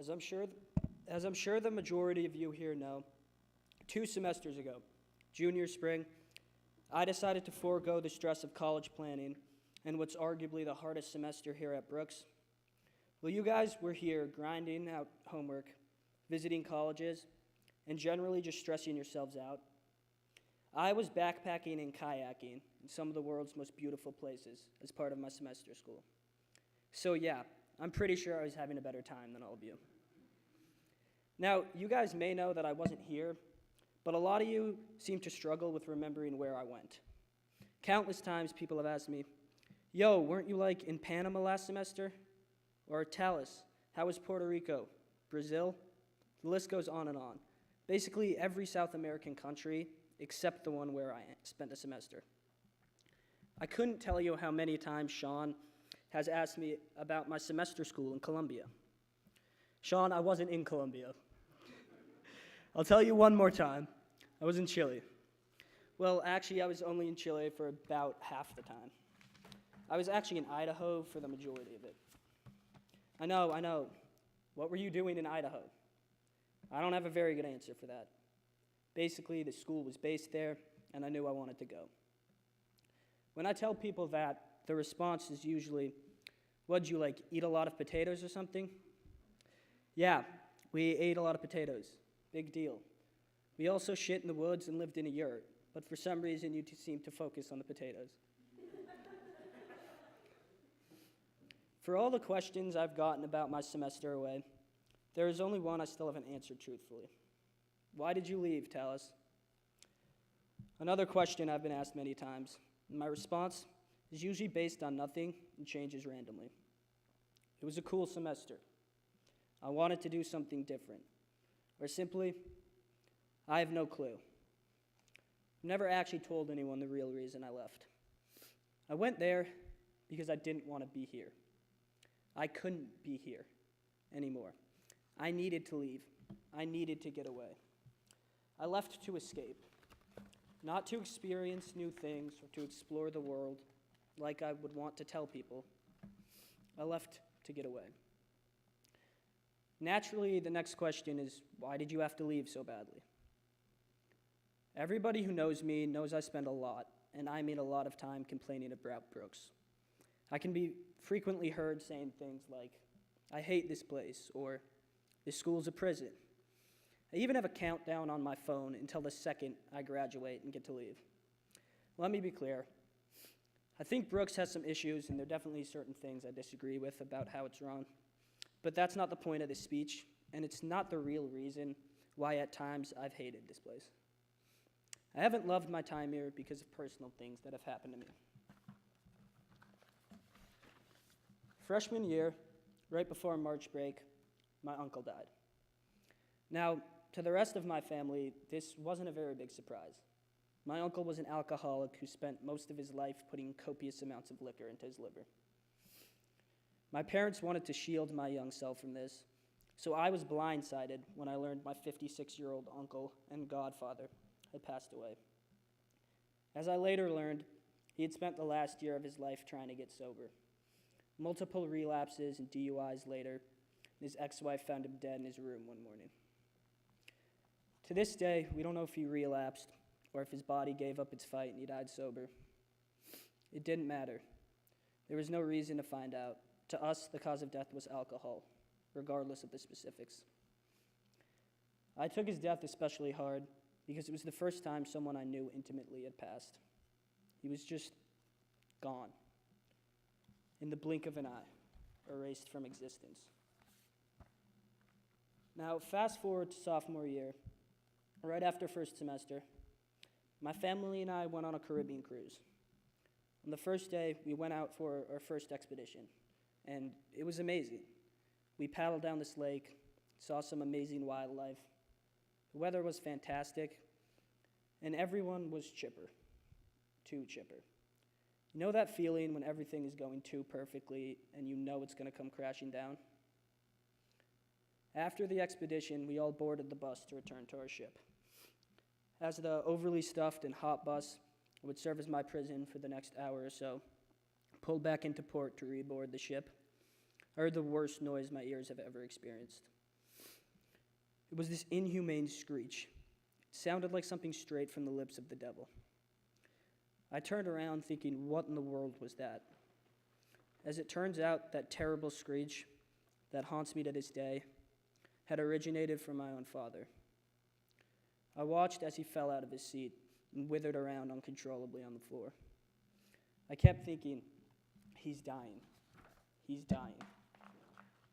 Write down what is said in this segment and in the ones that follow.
As I'm sure, as I'm sure the majority of you here know, 2 semesters ago, junior spring, I decided to forego the stress of college planning and what's arguably the hardest semester here at Brooks. While you guys were here grinding out homework, visiting colleges, and generally just stressing yourselves out, I was backpacking and kayaking in some of the world's most beautiful places as part of my semester school. So yeah, I'm pretty sure I was having a better time than all of you. Now, you guys may know that I wasn't here, but a lot of you seem to struggle with remembering where I went. Countless times people have asked me, yo, weren't you like in Panama last semester? Or Tallas, how was Puerto Rico? Brazil? The list goes on and on. Basically every South American country except the one where I spent a semester. I couldn't tell you how many times Sean has asked me about my semester school in Colombia. Sean, I wasn't in Colombia. I'll tell you one more time. I was in Chile. Well, actually, I was only in Chile for about half the time. I was actually in Idaho for the majority of it. I know. What were you doing in Idaho? I don't have a very good answer for that. Basically, the school was based there, and I knew I wanted to go. When I tell people that, the response is usually, what'd you like, eat a lot of potatoes or something? Yeah, we ate a lot of potatoes. Big deal. We also shit in the woods and lived in a yurt, but for some reason you seem to focus on the potatoes. For all the questions I've gotten about my semester away, there is only one I still haven't answered truthfully. Why did you leave, Tallas? Another question I've been asked many times, and my response is usually based on nothing and changes randomly. It was a cool semester. I wanted to do something different. Or simply, I have no clue. I've never actually told anyone the real reason I left. I went there because I didn't want to be here. I couldn't be here anymore. I needed to leave. I needed to get away. I left to escape, not to experience new things or to explore the world like I would want to tell people. I left to get away. Naturally, the next question is, why did you have to leave so badly? Everybody who knows me knows I spend a lot, and I mean a lot of time complaining about Brooks. I can be frequently heard saying things like, I hate this place, or this school's a prison. I even have a countdown on my phone until the second I graduate and get to leave. Let me be clear. I think Brooks has some issues, and there are definitely certain things I disagree with about how it's run. But that's not the point of this speech, and it's not the real reason why at times I've hated this place. I haven't loved my time here because of personal things that have happened to me. Freshman year, right before March break, my uncle died. Now, to the rest of my family, this wasn't a very big surprise. My uncle was an alcoholic who spent most of his life putting copious amounts of liquor into his liver. My parents wanted to shield my young self from this, so I was blindsided when I learned my 56-year-old uncle and godfather had passed away. As I later learned, he had spent the last year of his life trying to get sober. Multiple relapses and DUIs later, his ex-wife found him dead in his room one morning. To this day, we don't know if he relapsed or if his body gave up its fight and he died sober. It didn't matter. There was no reason to find out. To us, the cause of death was alcohol, regardless of the specifics. I took his death especially hard because it was the first time someone I knew intimately had passed. He was just gone, in the blink of an eye, erased from existence. Now, fast forward to sophomore year, right after first semester, my family and I went on a Caribbean cruise. On the first day, we went out for our first expedition, and it was amazing. We paddled down this lake, saw some amazing wildlife. The weather was fantastic, and everyone was chipper, too chipper. You know that feeling when everything is going too perfectly and you know it's going to come crashing down? After the expedition, we all boarded the bus to return to our ship. As the overly stuffed and hot bus would serve as my prison for the next hour or so, pulled back into port to reboard the ship, I heard the worst noise my ears have ever experienced. It was this inhumane screech. It sounded like something straight from the lips of the devil. I turned around thinking, what in the world was that? As it turns out, that terrible screech that haunts me to this day had originated from my own father. I watched as he fell out of his seat and withered around uncontrollably on the floor. I kept thinking, he's dying. He's dying.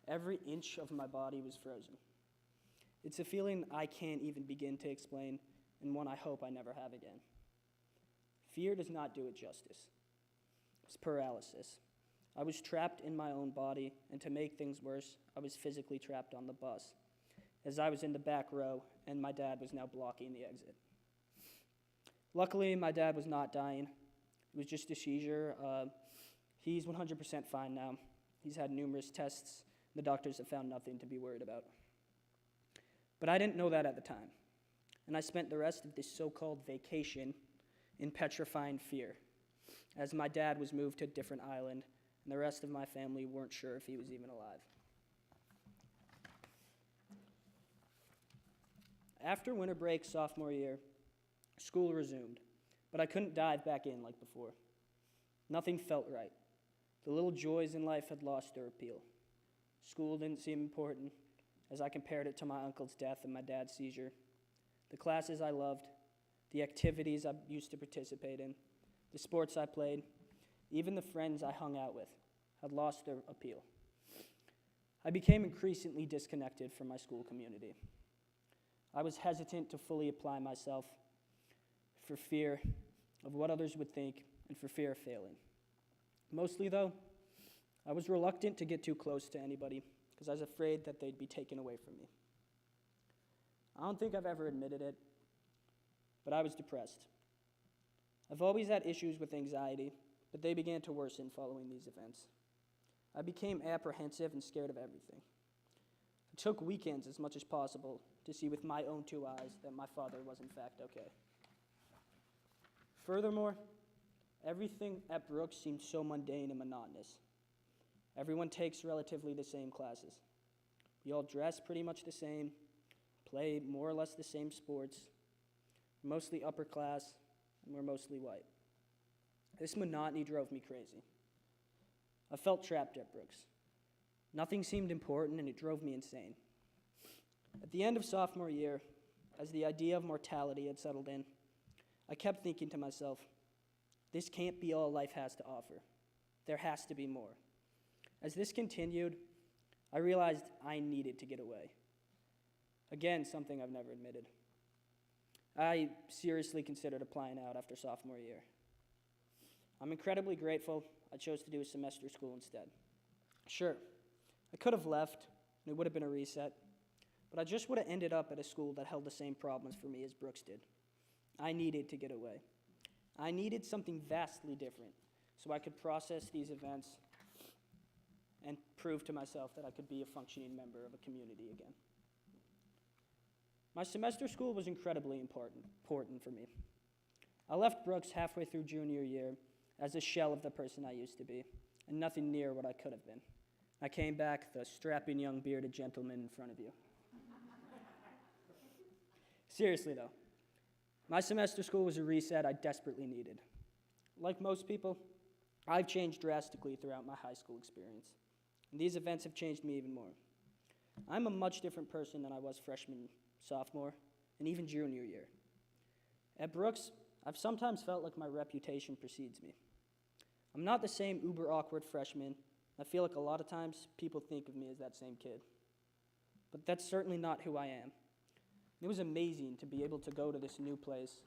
Every inch of my body was frozen. It's a feeling I can't even begin to explain, and one I hope I never have again. Fear does not do it justice. It's paralysis. I was trapped in my own body, and to make things worse, I was physically trapped on the bus, as I was in the back row, and my dad was now blocking the exit. Luckily, my dad was not dying. It was just a seizure. He's 100% fine now. He's had numerous tests. The doctors have found nothing to be worried about. But I didn't know that at the time, and I spent the rest of this so-called vacation in petrifying fear, as my dad was moved to a different island, and the rest of my family weren't sure if he was even alive. After winter break sophomore year, school resumed, but I couldn't dive back in like before. Nothing felt right. The little joys in life had lost their appeal. School didn't seem important, as I compared it to my uncle's death and my dad's seizure. The classes I loved, the activities I used to participate in, the sports I played, even the friends I hung out with, had lost their appeal. I became increasingly disconnected from my school community. I was hesitant to fully apply myself for fear of what others would think and for fear of failing. Mostly, though, I was reluctant to get too close to anybody because I was afraid that they'd be taken away from me. I don't think I've ever admitted it, but I was depressed. I've always had issues with anxiety, but they began to worsen following these events. I became apprehensive and scared of everything. I took weekends as much as possible to see with my own two eyes that my father was in fact okay. Furthermore, everything at Brooks seemed so mundane and monotonous. Everyone takes relatively the same classes. We all dress pretty much the same, play more or less the same sports, we're mostly upper class, and we're mostly white. This monotony drove me crazy. I felt trapped at Brooks. Nothing seemed important, and it drove me insane. At the end of sophomore year, as the idea of mortality had settled in, I kept thinking to myself, this can't be all life has to offer. There has to be more. As this continued, I realized I needed to get away. Again, something I've never admitted. I seriously considered applying out after sophomore year. I'm incredibly grateful I chose to do a semester school instead. Sure, I could have left, and it would have been a reset, but I just would have ended up at a school that held the same problems for me as Brooks did. I needed to get away. I needed something vastly different so I could process these events and prove to myself that I could be a functioning member of a community again. My semester school was incredibly important for me. I left Brooks halfway through junior year as a shell of the person I used to be, and nothing near what I could have been. I came back the strapping young bearded gentleman in front of you. Seriously though, my semester school was a reset I desperately needed. Like most people, I've changed drastically throughout my high school experience, and these events have changed me even more. I'm a much different person than I was freshman, sophomore, and even junior year. At Brooks, I've sometimes felt like my reputation precedes me. I'm not the same uber awkward freshman. I feel like a lot of times people think of me as that same kid. But that's certainly not who I am. It was amazing to be able to go to this new place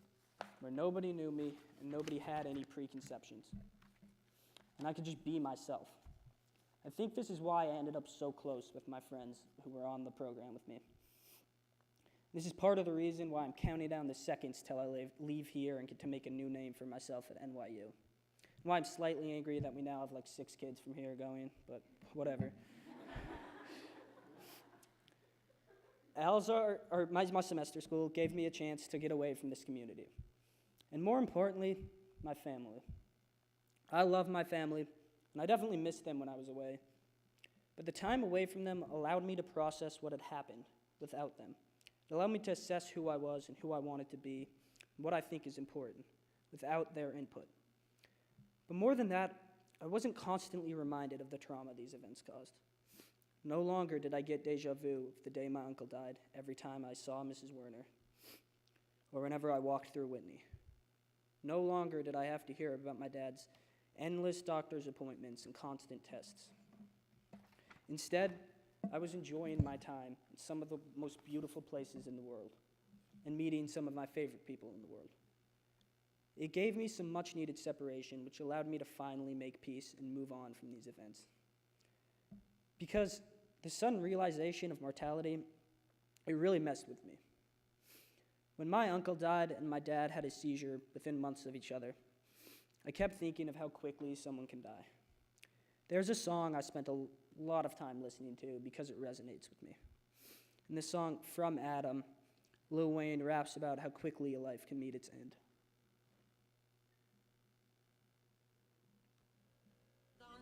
where nobody knew me and nobody had any preconceptions. And I could just be myself. I think this is why I ended up so close with my friends who were on the program with me. This is part of the reason why I'm counting down the seconds till I leave here and get to make a new name for myself at NYU. And why I'm slightly angry that we now have like 6 kids from here going, but whatever. My semester school gave me a chance to get away from this community. And more importantly, my family. I love my family, and I definitely missed them when I was away. But the time away from them allowed me to process what had happened without them, It allowed me to assess who I was and who I wanted to be, and what I think is important, without their input. But more than that, I wasn't constantly reminded of the trauma these events caused. No longer did I get deja vu of the day my uncle died every time I saw Mrs. Werner, or whenever I walked through Whitney. No longer did I have to hear about my dad's endless doctor's appointments and constant tests. Instead, I was enjoying my time in some of the most beautiful places in the world and meeting some of my favorite people in the world. It gave me some much-needed separation, which allowed me to finally make peace and move on from these events. Because the sudden realization of mortality, it really messed with me. When my uncle died and my dad had a seizure within months of each other, I kept thinking of how quickly someone can die. There's a song I spent a lot of time listening to because it resonates with me. In this song, From Adam, Lil Wayne raps about how quickly a life can meet its end.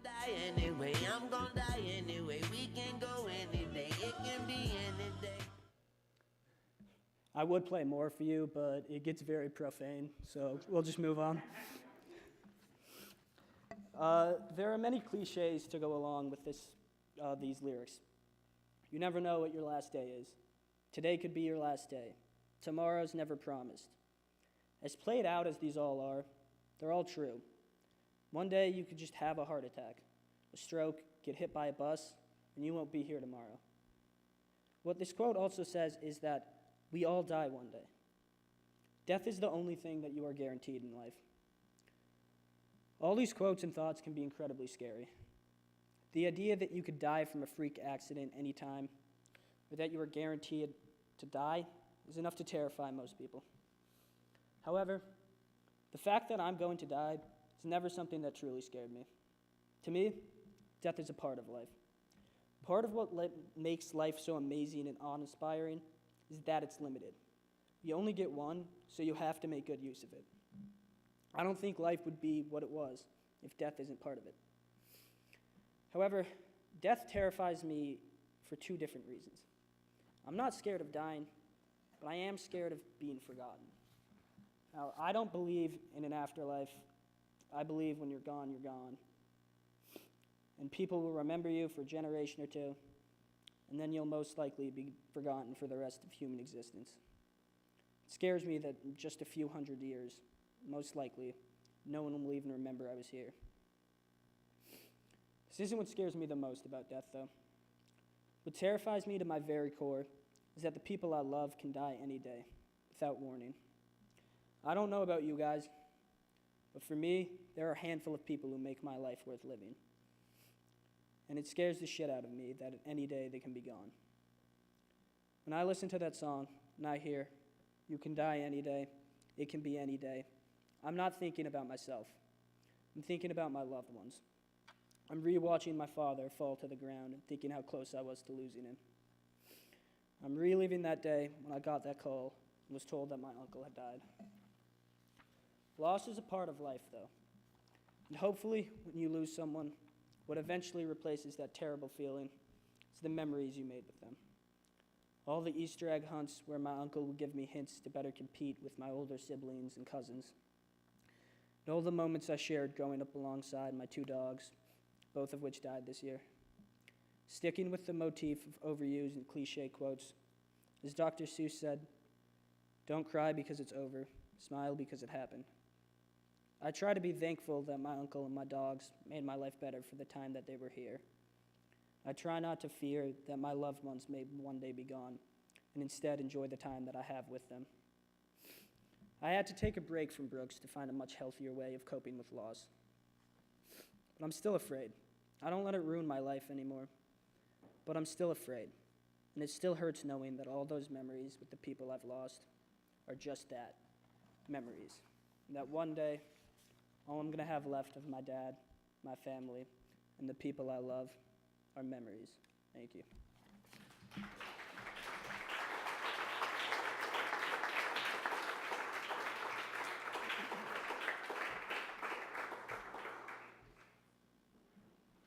Die anyway, I'm gonna die anyway. We can go any day, it can be any day. I would play more for you, but it gets very profane, so we'll just move on. There are many cliches to go along with these lyrics. You never know what your last day is. Today could be your last day. Tomorrow's never promised. As played out as these all are, they're all true. One day you could just have a heart attack, a stroke, get hit by a bus, and you won't be here tomorrow. What this quote also says is that we all die one day. Death is the only thing that you are guaranteed in life. All these quotes and thoughts can be incredibly scary. The idea that you could die from a freak accident anytime, or that you are guaranteed to die, is enough to terrify most people. However, the fact that I'm going to die is never something that truly scared me. To me, death is a part of life. Part of what makes life so amazing and awe-inspiring is that it's limited. You only get one, so you have to make good use of it. I don't think life would be what it was if death isn't part of it. However, death terrifies me for two different reasons. I'm not scared of dying, but I am scared of being forgotten. Now, I don't believe in an afterlife. I believe when you're gone, you're gone. And people will remember you for a generation or two, and then you'll most likely be forgotten for the rest of human existence. It scares me that in just a few hundred years, most likely, no one will even remember I was here. This isn't what scares me the most about death, though. What terrifies me to my very core is that the people I love can die any day, without warning. I don't know about you guys, but for me, there are a handful of people who make my life worth living. And it scares the shit out of me that any day they can be gone. When I listen to that song and I hear, you can die any day, it can be any day, I'm not thinking about myself. I'm thinking about my loved ones. I'm rewatching my father fall to the ground and thinking how close I was to losing him. I'm reliving that day when I got that call and was told that my uncle had died. Loss is a part of life, though. And hopefully, when you lose someone, what eventually replaces that terrible feeling is the memories you made with them. All the Easter egg hunts where my uncle would give me hints to better compete with my older siblings and cousins. And all the moments I shared growing up alongside my two dogs, both of which died this year. Sticking with the motif of overused and cliche quotes, as Dr. Seuss said, "Don't cry because it's over, smile because it happened." I try to be thankful that my uncle and my dogs made my life better for the time that they were here. I try not to fear that my loved ones may one day be gone, and instead enjoy the time that I have with them. I had to take a break from Brooks to find a much healthier way of coping with loss. But I'm still afraid. I don't let it ruin my life anymore, but I'm still afraid. And it still hurts knowing that all those memories with the people I've lost are just that, memories. And that one day, all I'm going to have left of my dad, my family, and the people I love are memories. Thank you.